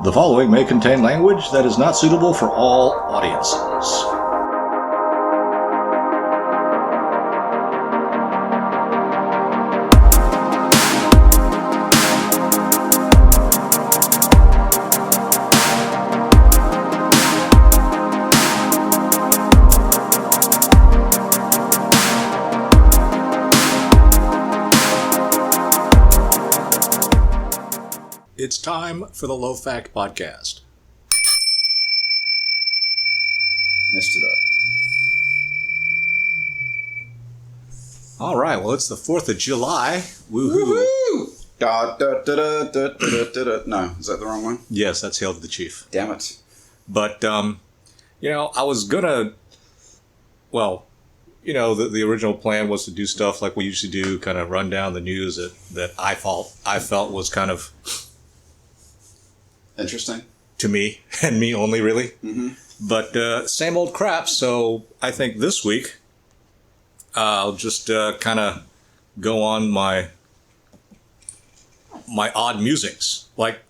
The following may contain language that is not suitable for all audiences. It's time for the Low Fact Podcast. Messed it up. All right, well, it's the 4th of July. Woohoo! Woohoo! Da, da, da, da, da, da, da, da. No, is that the wrong one? Yes, that's Hail to the Chief. Damn it. But, I was gonna, the original plan was to do stuff like we used to do, kind of run down the news that I felt was kind of interesting to me, and me only, really. Mm-hmm. But same old crap, so I think this week I'll just kind of go on my odd musings, like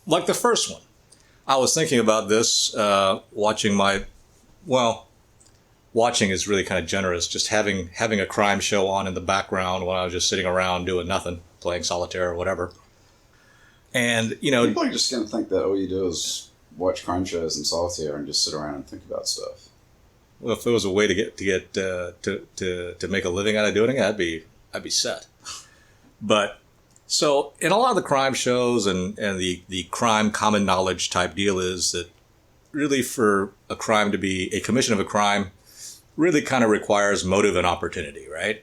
the first one. I was thinking about this, watching is really kind of generous, just having a crime show on in the background while I was just sitting around doing nothing, playing solitaire or whatever. And, people are just going to think that all you do is watch crime shows in solitaire and just sit around and think about stuff. Well, if there was a way to make a living out of doing it, I'd be set. But so in a lot of the crime shows and the crime common knowledge type deal is that really for a crime to be a commission of a crime really kind of requires motive and opportunity, right?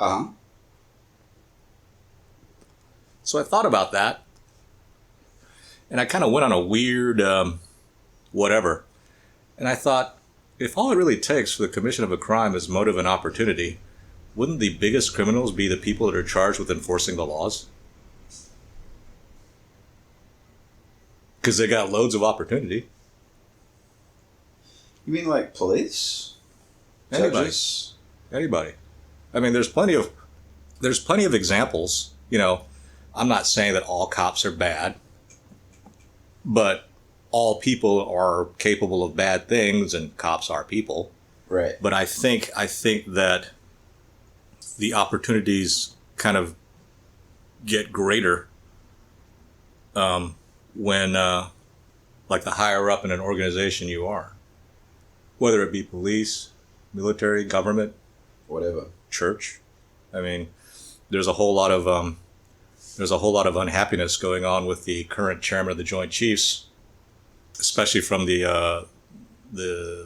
Uh-huh. So I thought about that, and I kind of went on a weird whatever. And I thought, if all it really takes for the commission of a crime is motive and opportunity, wouldn't the biggest criminals be the people that are charged with enforcing the laws? Because they got loads of opportunity. You mean like police? Judges? Anybody. I mean, there's plenty of examples, I'm not saying that all cops are bad, but all people are capable of bad things, and cops are people. Right. But I think that the opportunities kind of get greater when, like, the higher up in an organization you are, whether it be police, military, government, whatever, church. I mean, there's a whole lot of unhappiness going on with the current chairman of the Joint Chiefs, especially from the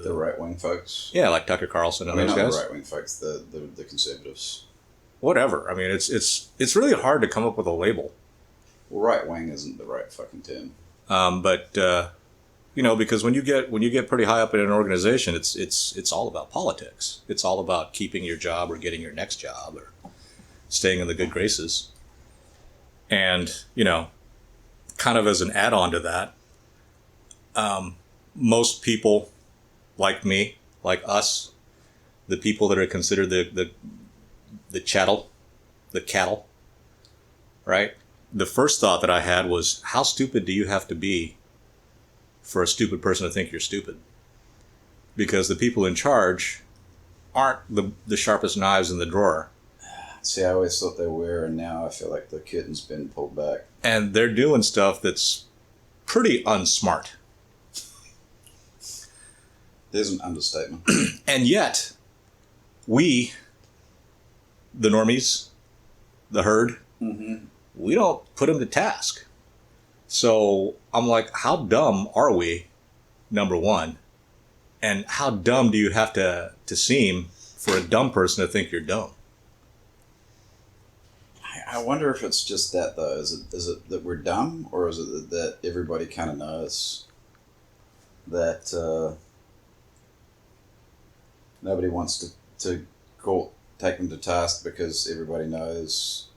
right wing folks. Yeah, like Tucker Carlson and those guys. Not the right wing folks, the conservatives. Whatever. I mean, it's really hard to come up with a label. Well, right wing isn't the right fucking term. But because when you get pretty high up in an organization, it's all about politics. It's all about keeping your job or getting your next job or staying in the good graces. And, kind of as an add-on to that, most people like me, like us, the people that are considered the chattel, the cattle, right? The first thought that I had was, how stupid do you have to be for a stupid person to think you're stupid? Because the people in charge aren't the sharpest knives in the drawer. See, I always thought they were, and now I feel like the curtain's been pulled back. And they're doing stuff that's pretty unsmart. There's an understatement. And yet, we, the normies, the herd, we don't put them to task. So I'm like, how dumb are we, number one? And how dumb do you have to seem for a dumb person to think you're dumb? I wonder if it's just that, though. Is it that we're dumb, or is it that everybody kind of knows that nobody wants to take them to task because everybody knows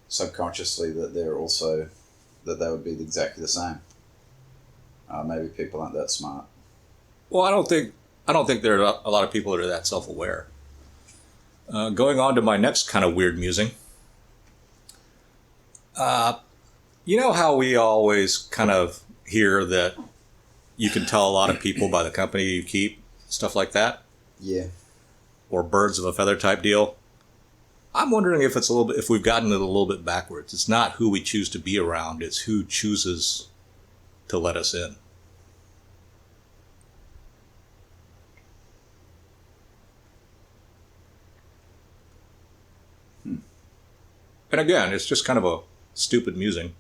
subconsciously that they're also that they would be exactly the same. Maybe people aren't that smart. Well, I don't think there are a lot of people that are that self-aware. Going on to my next kind of weird musing. You know how we always kind of hear that you can tell a lot of people by the company you keep, stuff like that, Yeah. or birds of a feather type deal. I'm wondering if it's a little bit, if we've gotten it a little bit backwards. It's not who we choose to be around; it's who chooses to let us in. And again, it's just kind of a stupid musing.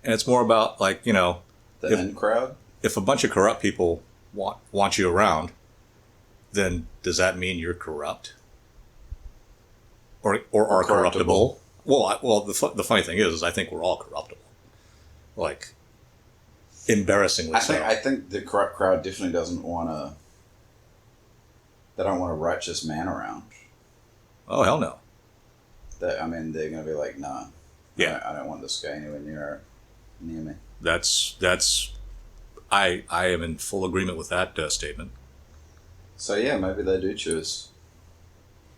And it's more about, like, you know, The in crowd? if a bunch of corrupt people want you around, then does that mean you're corrupt? Or are corruptible? Well, the funny thing is I think we're all corruptible. Like, embarrassingly so. I think the corrupt crowd definitely doesn't want to. They don't want a righteous man around. Oh, hell no. They're going to be like, no. Yeah. I don't want this guy anywhere near me. I am in full agreement with that statement. So yeah, maybe they do choose.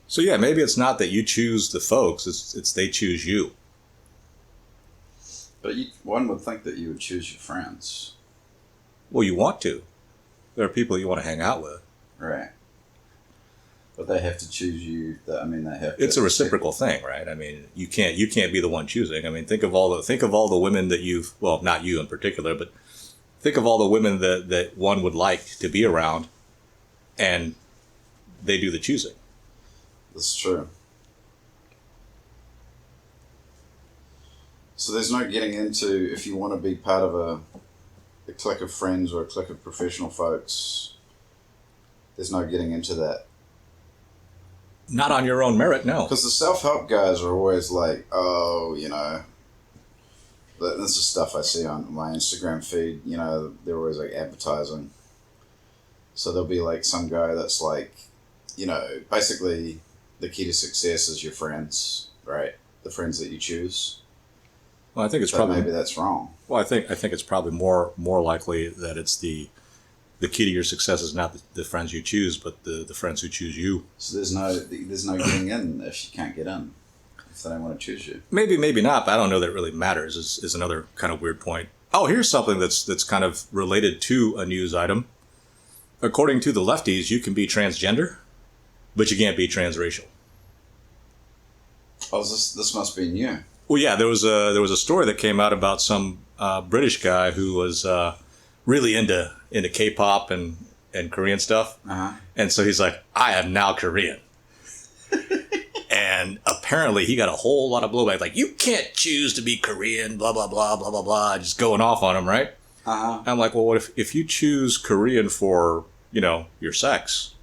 So yeah, maybe it's not that you choose the folks; it's they choose you. But one would think that you would choose your friends, Well, you want to. There are people you want to hang out with. right? But they have to choose you. They have. It's a reciprocal thing, right? I mean, you can't be the one choosing. I mean, think of all the women that you've, well, not you in particular, but think of all the women that one would like to be around, and they do the choosing. That's true. So there's no getting into, if you want to be part of a clique of friends or a clique of professional folks, there's no getting into that. Not on your own merit, no. Because the self-help guys are always like, oh, this is stuff I see on my Instagram feed, they're always like advertising. So there'll be like some guy that's like, basically the key to success is your friends, right? The friends that you choose. Well, I think it's But probably maybe that's wrong. Well, I think it's probably more likely that it's the key to your success is not the friends you choose, but the friends who choose you. So there's no getting in if you can't get in, if they don't want to choose you. Maybe not, but I don't know that it really matters. Is another kind of weird point. Oh, here's something that's kind of related to a news item. According to the lefties, you can be transgender, but you can't be transracial. Oh, this must be new. Well, yeah, there was a story that came out about some British guy who was really into K-pop and Korean stuff, and so he's like, I am now Korean, and apparently he got a whole lot of blowback, like, you can't choose to be Korean, blah blah blah blah blah blah, just going off on him, right? I'm like, well, what if you choose Korean for your sex?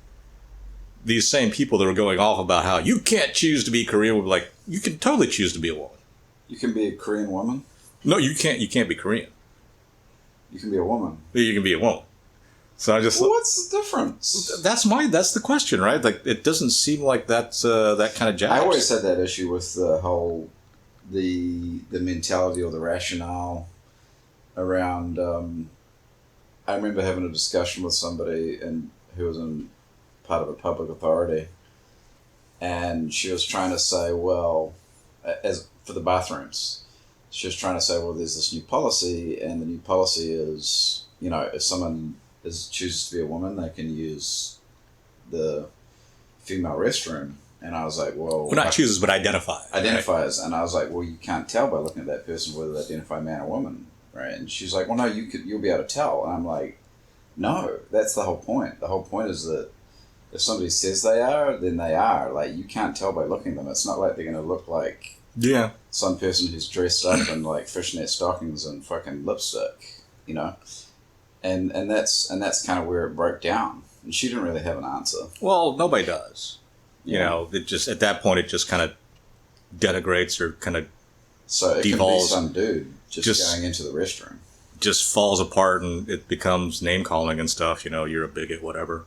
These same people that are going off about how you can't choose to be Korean would be like, you can totally choose to be a woman. You can be a Korean woman? No, you can't. You can't be Korean. You can be a woman. You can be a woman. So I just. Well, what's the difference? That's the question, right? Like, it doesn't seem like that's that kind of jazz. I always had that issue with the whole the mentality or the rationale around. I remember having a discussion with somebody who was in part of a public authority, and she was trying to say, well, as for the bathrooms, she was trying to say, well, there's this new policy, and the new policy is, if someone chooses to be a woman, they can use the female restroom. And I was like, well, not chooses, but identifies. Identifies, right? And I was like, well, you can't tell by looking at that person whether they identify man or woman, right? And she's like, well, no, you'll be able to tell. And I'm like, no, that's the whole point. The whole point is that if somebody says they are, then they are. Like, you can't tell by looking at them. It's not like they're going to look like some person who's dressed up in like fishnet stockings and fucking lipstick, and that's kind of where it broke down. And she didn't really have an answer. Well, nobody does. It just, at that point, it just kind of denigrates or kind of so it devolves. Can be some dude just going into the restroom. Just falls apart and it becomes name calling and stuff. You're a bigot, whatever.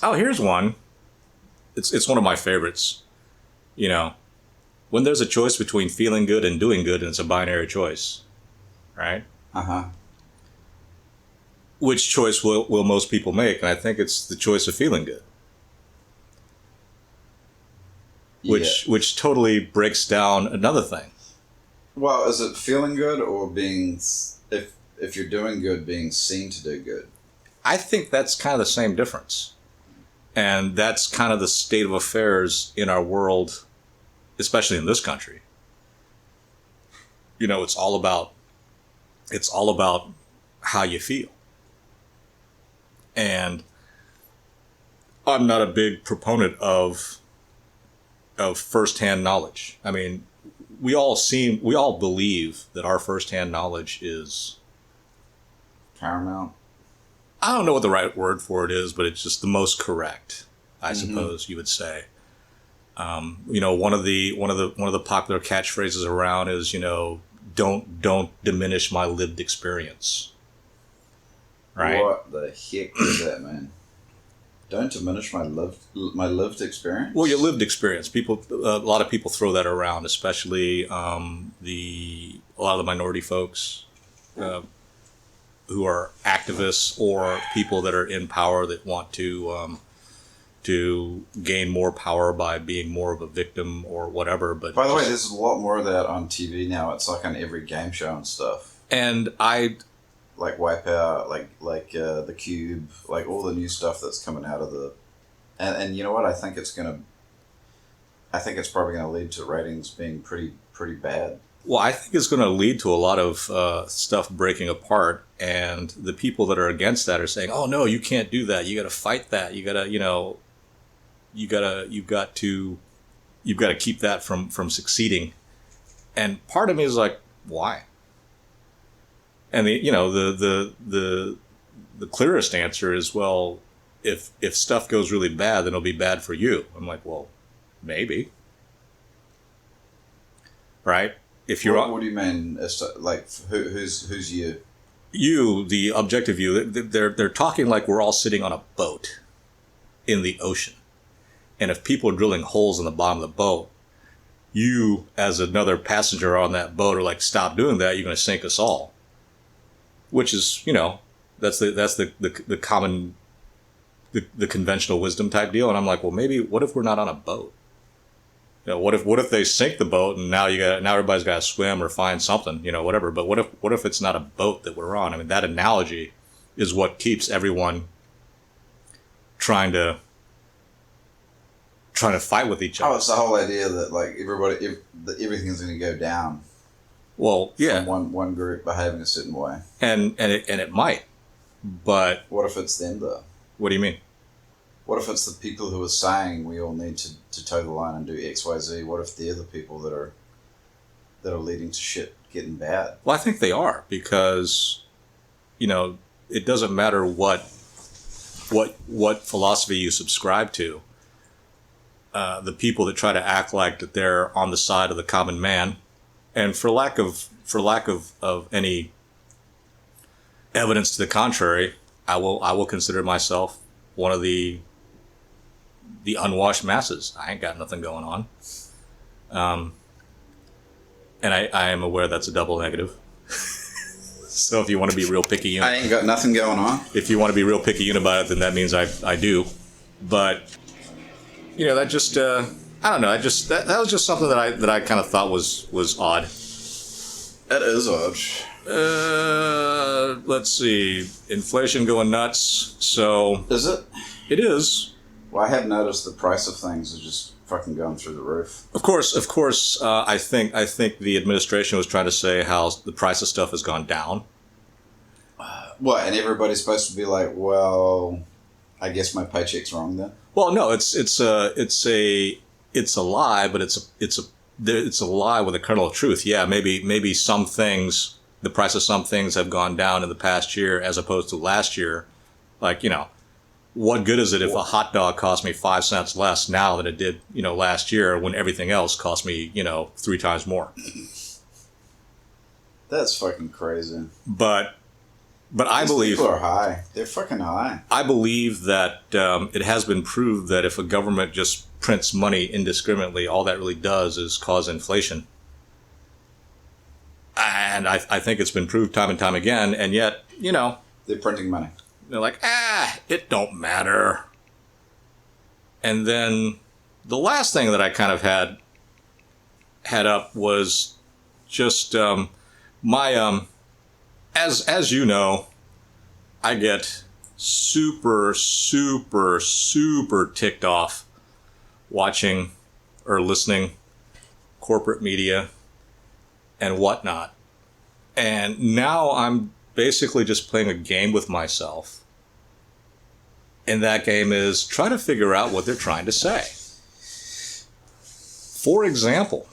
Here's one. It's one of my favorites. When there's a choice between feeling good and doing good, and it's a binary choice, right? Which choice will most people make? And I think it's the choice of feeling good. Which totally breaks down another thing. Well, is it feeling good or being if you're doing good, being seen to do good? I think that's kind of the same difference. And that's kind of the state of affairs in our world, especially in this country. You know, it's all about how you feel. And I'm not a big proponent of firsthand knowledge. I mean, we all believe that our firsthand knowledge is Paramount. I don't know what the right word for it is, but it's just the most correct, I suppose you would say. You know, one of the popular catchphrases around is, you know, don't diminish my lived experience. Right? What the heck does that mean? Don't diminish my lived experience. Well, your lived experience. A lot of people throw that around, especially a lot of the minority folks who are activists or people that are in power that want to gain more power by being more of a victim or whatever. But by the way, there's a lot more of that on TV now. It's like on every game show and stuff. And like Wipeout, like The Cube, like all the new stuff that's coming out of the, and you know what? I think it's probably gonna lead to ratings being pretty bad. Well, I think it's going to lead to a lot of stuff breaking apart, and the people that are against that are saying, "Oh no, you can't do that. You got to fight that. You got to, you know, you've got to keep that from succeeding." And part of me is like, why? And the clearest answer is, well, if stuff goes really bad, then it'll be bad for you. I'm like, well, maybe, right? If you're what do you mean? Like who's you? You, the objective you. They're talking like we're all sitting on a boat in the ocean, and if people are drilling holes in the bottom of the boat, you as another passenger on that boat are like, stop doing that. You're going to sink us all. Which is, you know, that's the common, the conventional wisdom type deal. And I'm like, well, maybe what if we're not on a boat? You know, what if they sink the boat and now everybody's got to swim or find something, you know, whatever. But what if it's not a boat that we're on? I mean, that analogy is what keeps everyone trying to fight with each other. Oh, it's the whole idea that like everything's going to go down. Well, yeah, from one group behaving a certain way, and it might, but what if it's them though? What do you mean? What if it's the people who are saying we all need to toe the line and do X, Y, Z? What if they're the people that are leading to shit getting bad? Well, I think they are, because, you know, it doesn't matter what philosophy you subscribe to. The people that try to act like that they're on the side of the common man, and for lack of any evidence to the contrary, I will consider myself one of the unwashed masses. I ain't got nothing going on. And I am aware that's a double negative. So if you want to be real picky, I ain't got nothing going on. If you want to be real picky about it, then that means I do. But, you know, that just, I don't know. That was just something that I kind of thought was odd. That is odd. Let's see. Inflation going nuts. So is it? It is. Well, I have noticed the price of things is just fucking going through the roof. Of course. I think the administration was trying to say how the price of stuff has gone down. What? And everybody's supposed to be like, well, I guess my paycheck's wrong then. Well, no, it's a lie, but it's a lie with a kernel of truth. Yeah, maybe some things, the price of some things have gone down in the past year as opposed to last year. Like, you know, what good is it if a hot dog cost me 5 cents less now than it did, you know, last year when everything else cost me, you know, 3 times more? That's fucking crazy. But I believe people are high. They're fucking high. I believe that it has been proved that if a government just prints money indiscriminately, all that really does is cause inflation. And I think it's been proved time and time again. And yet, you know, they're printing money. They're like, it don't matter. And then the last thing that I kind of had up was just my as you know, I get super ticked off watching or listening corporate media and whatnot. And now I'm basically just playing a game with myself. And that game is try to figure out what they're trying to say. For example,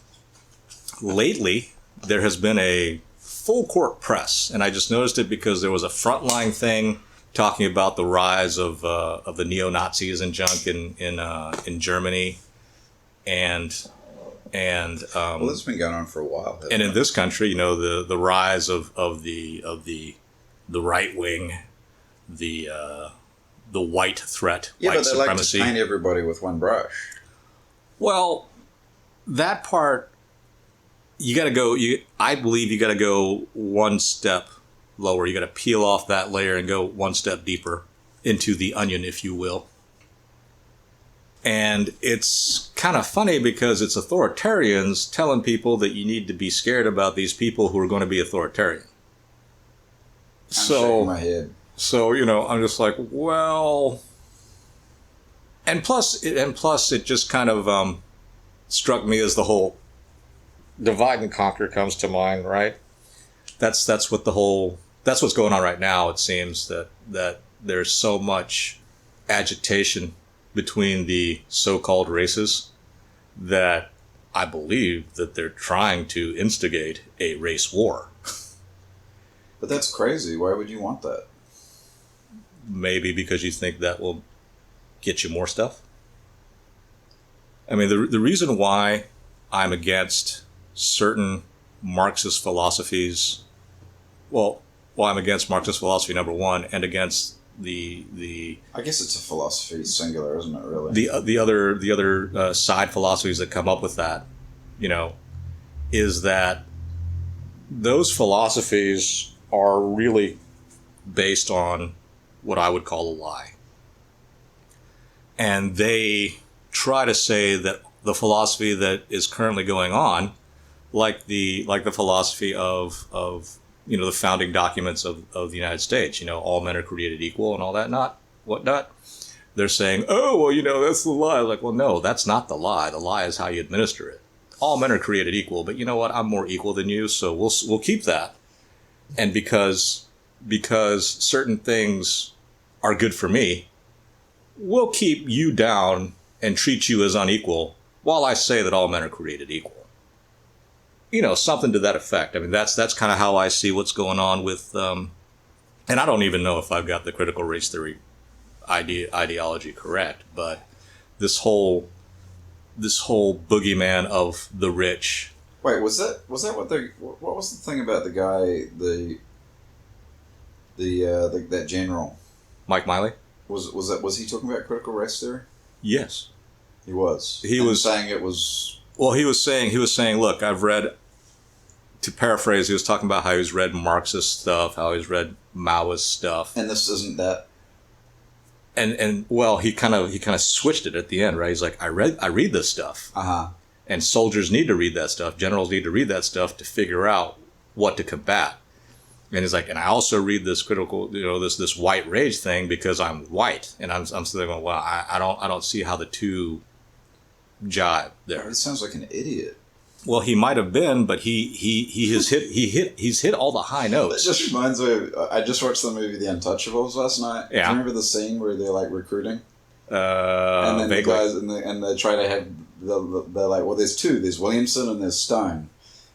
lately there has been a full court press, and I just noticed it because there was a frontline thing talking about the rise of the neo-Nazis and junk in Germany, and well, this has been going on for a while. And in this country, the rise of the right wing, the white threat, yeah, white but they supremacy. like to paint everybody with one brush. Well, that part, you got to go. I believe you got to go one step lower. You got to peel off that layer and go one step deeper into the onion, if you will. And it's kind of funny because it's authoritarians telling people that you need to be scared about these people who are going to be authoritarian. I'm shaking my head. So, I'm just like, well, and plus it just kind of struck me as the whole divide and conquer comes to mind, right? That's what's going on right now. It seems that there's so much agitation between the so-called races that I believe that they're trying to instigate a race war. But that's crazy. Why would you want that? Maybe because you think that will get you more stuff. I mean, the reason why I'm against certain Marxist philosophies, well, I'm against Marxist philosophy, number one, and against the I guess it's a philosophy singular, isn't it? Really, the other side philosophies that come up with that, is that those philosophies are really based on what I would call a lie, and they try to say that the philosophy that is currently going on, like the philosophy of the founding documents of the United States, all men are created equal and all that, whatnot. They're saying, oh, well, that's the lie. Like, well, no, that's not the lie. The lie is how you administer it. All men are created equal, but you know what? I'm more equal than you, so we'll keep that. And because certain things are good for me, we'll keep you down and treat you as unequal while I say that all men are created equal. Something to that effect. I mean, that's kind of how I see what's going on with, and I don't even know if I've got the critical race theory ideology correct, but this whole boogeyman of the rich. Wait, was that what was the thing about the guy, that general? Mike Miley? Was he talking about critical race theory? Yes. He was. He was saying it was. Well, he was saying, look, I've read, to paraphrase, he was talking about how he's read Marxist stuff, how he's read Maoist stuff. And this isn't that. And well, he kind of switched it at the end, right? He's like, I read this stuff. Uh-huh. And soldiers need to read that stuff. Generals need to read that stuff to figure out what to combat. And he's like, and I also read this critical, this white rage thing because I'm white. And I'm still going, well, I don't see how the two jive there. It sounds like an idiot. Well, he might have been, but he's hit all the high notes. It just reminds me of, I just watched the movie The Untouchables last night. Yeah. Do you remember the scene where they're like recruiting? And then vaguely. the guys and they try to have they're like, well, there's two. There's Williamson and there's Stone.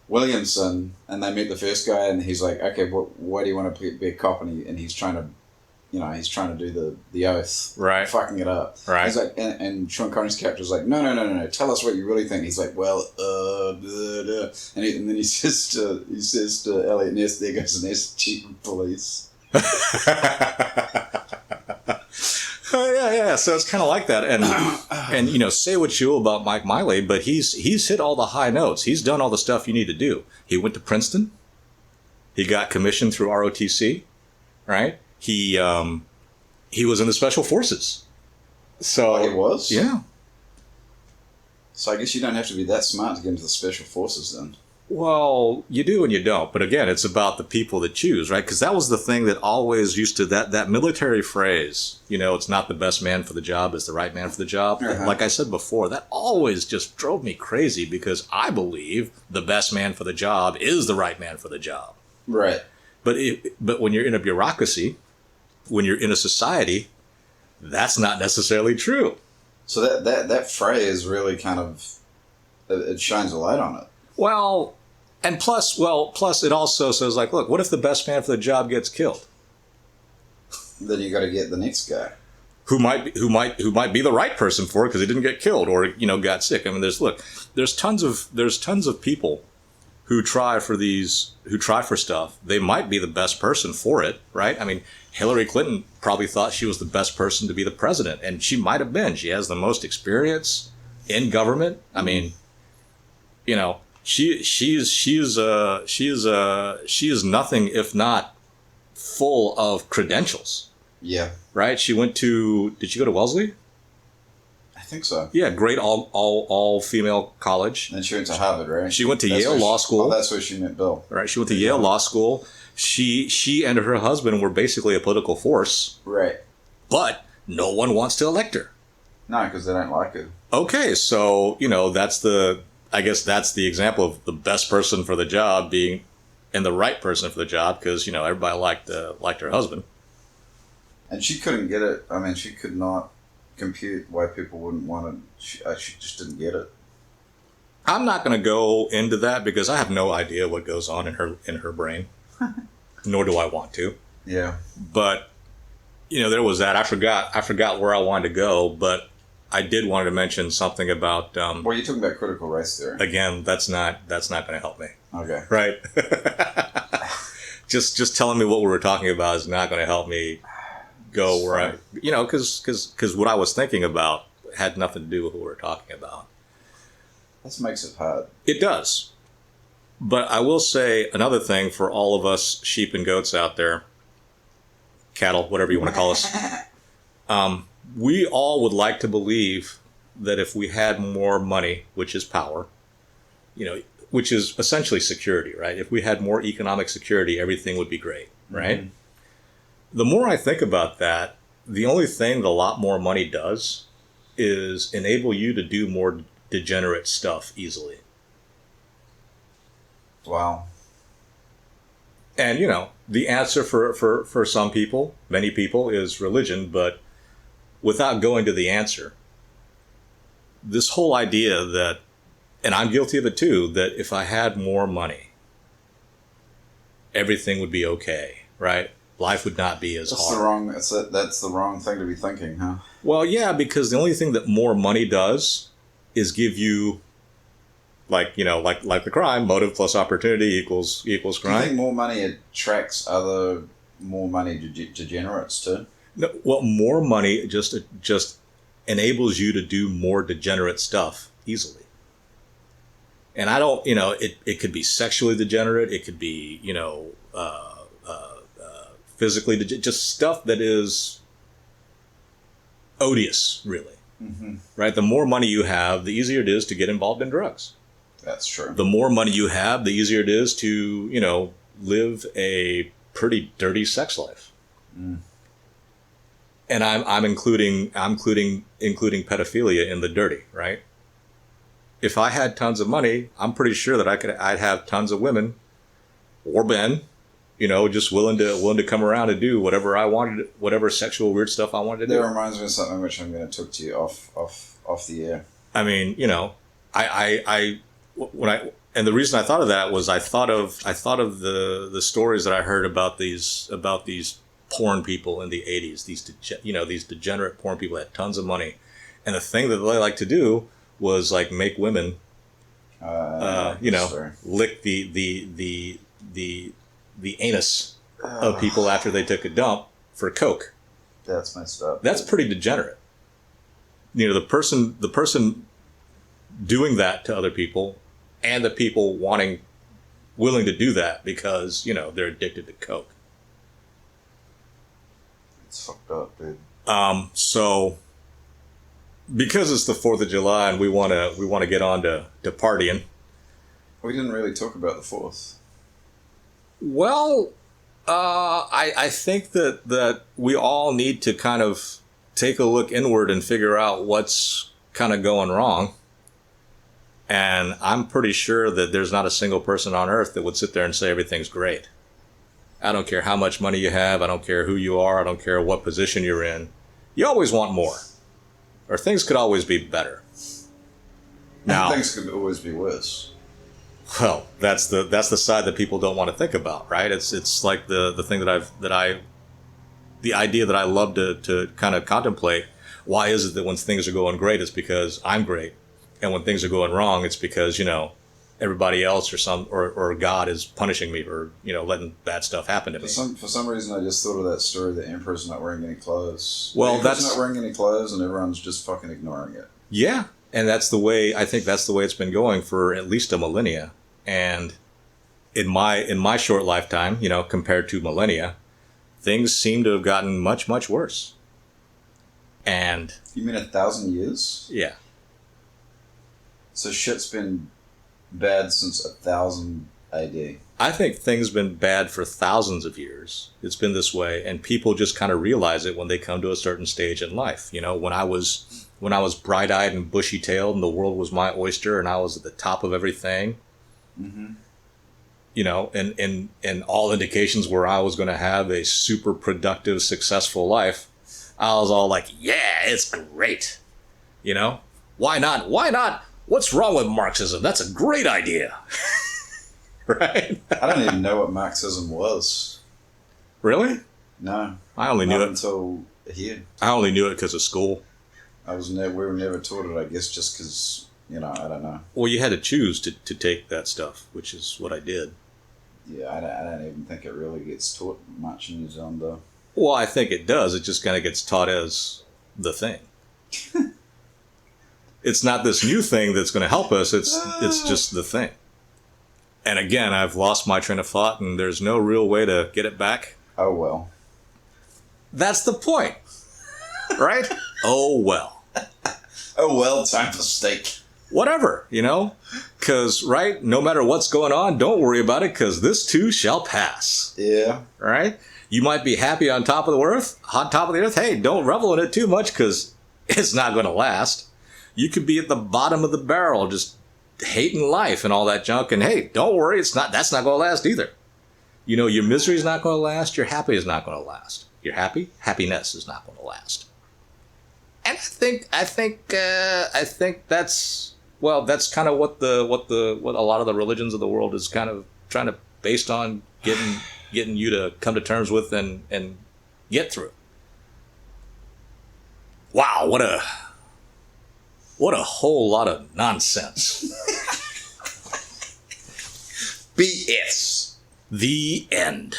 Williamson, and they meet the first guy, and he's like, okay, why do you want to be a cop? And he's trying to, he's trying to do the oath, right? Fucking it up, right? He's like, and Sean Connery's character's like, no, tell us what you really think. He's like, well, and then he says to Elliot Ness, there goes Ness, chief of police. Yeah. So it's kind of like that, and say what you will about Mike Miley, but he's hit all the high notes. He's done all the stuff you need to do. He went to Princeton. He got commissioned through ROTC, right? He was in the Special Forces. So he was? Yeah. So I guess you don't have to be that smart to get into the Special Forces then. Well, you do and you don't. But again, it's about the people that choose, right? Because that was the thing that always used to, that military phrase, it's not the best man for the job, it's the right man for the job. Uh-huh. Like I said before, that always just drove me crazy because I believe the best man for the job is the right man for the job. Right. But when you're in a bureaucracy, when you're in a society, that's not necessarily true. So that phrase really kind of, it shines a light on it. Well, and plus it also says, like, look, what if the best man for the job gets killed? Then you got to get the next guy Who might be the right person for it because he didn't get killed or got sick. I mean, there's tons of people who try for stuff. They might be the best person for it, right? I mean, Hillary Clinton probably thought she was the best person to be the president, and she might have been. She has the most experience in government. I mean, she is nothing if not full of credentials. Yeah. Right? Did she go to Wellesley? I think so. Yeah, great all female college. And she went to Harvard, right? She went to Yale Law School. Oh, that's where she met Bill. Right, she went to Yale Law School. She and her husband were basically a political force. Right. But no one wants to elect her. No, because they don't like her. Okay, so, I guess that's the example of the best person for the job being, and the right person for the job, because, everybody liked her husband. And she couldn't get it. I mean, she could not compute why people wouldn't want it. She just didn't get it. I'm not going to go into that because I have no idea what goes on in her brain, nor do I want to. Yeah. But there was that. I forgot where I wanted to go, but I did want to mention something about. Well, you're talking about critical race theory. Again, that's not going to help me. Okay. Right. just telling me what we were talking about is not going to help me go where I, because what I was thinking about had nothing to do with what we were talking about. That makes it hard. It does. But I will say another thing for all of us sheep and goats out there, cattle, whatever you want to call us. We all would like to believe that if we had more money, which is power, which is essentially security, right? If we had more economic security, everything would be great, right? Mm-hmm. The more I think about that, the only thing that a lot more money does is enable you to do more degenerate stuff easily. Wow. And, the answer for some people, many people, is religion, but without going to the answer, this whole idea that, and I'm guilty of it too, that if I had more money, everything would be okay, right? Life would not be as hard. That's the wrong thing to be thinking, huh? Well, yeah, because the only thing that more money does is give you, like the crime, motive plus opportunity equals crime. Do you think more money attracts other more money degenerates too? No, well, more money just enables you to do more degenerate stuff easily. And I don't, it could be sexually degenerate. It could be, physically degenerate, just stuff that is odious, really. Mm-hmm. Right? The more money you have, the easier it is to get involved in drugs. That's true. The more money you have, the easier it is to, live a pretty dirty sex life. Mm. And I'm including pedophilia in the dirty, right? If I had tons of money, I'm pretty sure that I'd have tons of women or men, just willing to come around and do whatever I wanted, whatever sexual weird stuff I wanted to do. That reminds me of something which I'm going to talk to you off the air. I mean, and the reason I thought of that was I thought of the stories that I heard about these porn people in the 80s, these degenerate porn people that had tons of money, and the thing that they like to do was like make women lick the anus of people after they took a dump for coke. That's messed up. That's pretty degenerate. The person doing that to other people, and the people willing to do that because they're addicted to coke. It's fucked up, dude. So because it's the 4th of July and we want to get on to partying, We didn't really talk about the fourth. Well, I think that we all need to kind of take a look inward and figure out what's kind of going wrong. And I'm pretty sure that there's not a single person on earth that would sit there and say everything's great. I don't care how much money you have. I don't care who you are. I don't care what position you're in. You always want more. Or things could always be better. Now, And things could always be worse. well, that's the side that people don't want to think about, right? It's like the thing the idea that I love to kind of contemplate. Why is it that when things are going great, it's because I'm great, and when things are going wrong, it's because everybody else or God is punishing me or letting bad stuff happen to me. For some reason, I just thought of that story. The Emperor's not wearing any clothes. Well, the Emperor's that's not wearing any clothes, and everyone's just fucking ignoring it. Yeah, and that's the way I think that's the way it's been going for at least a millennia. And in my short lifetime, compared to millennia, things seem to have gotten much, much worse. And You mean 1,000 years? yeah, So shit's been bad since 1000 AD. I think things have been bad for thousands of years. It's been this way, and people just kind of realize it when they come to a certain stage in life. When I was bright-eyed and bushy-tailed, and the world was my oyster, and I was at the top of everything. Mm-hmm. And all indications were I was going to have a super productive, successful life. I was all like, yeah, it's great. Why not? Why not? What's wrong with Marxism? That's a great idea. Right? I don't even know what Marxism was. Really? No. I only knew not it until here. I only knew it because of school. We were never taught it, I guess, just because, I don't know. Well, you had to choose to take that stuff, which is what I did. Yeah, I don't even think it really gets taught much in New Zealand, though. Well, I think it does. It just kind of gets taught as the thing. It's not this new thing that's going to help us. It's just the thing. And again, I've lost my train of thought, and there's no real way to get it back. Oh, well. That's the point. Right? Oh, well. Oh, well, time for steak. Whatever, Because, right, no matter what's going on, don't worry about it, because this too shall pass. Yeah. Right? You might be happy on top of the earth. Hey, don't revel in it too much, because it's not going to last. You could be at the bottom of the barrel, just hating life and all that junk. And hey, don't worry, that's not going to last either. Your misery is not going to last. Your happy is not going to last. Your happiness is not going to last. And I think that's kind of what a lot of the religions of the world is kind of trying to based on getting you to come to terms with and get through. Wow, what a whole lot of nonsense. BS. The end.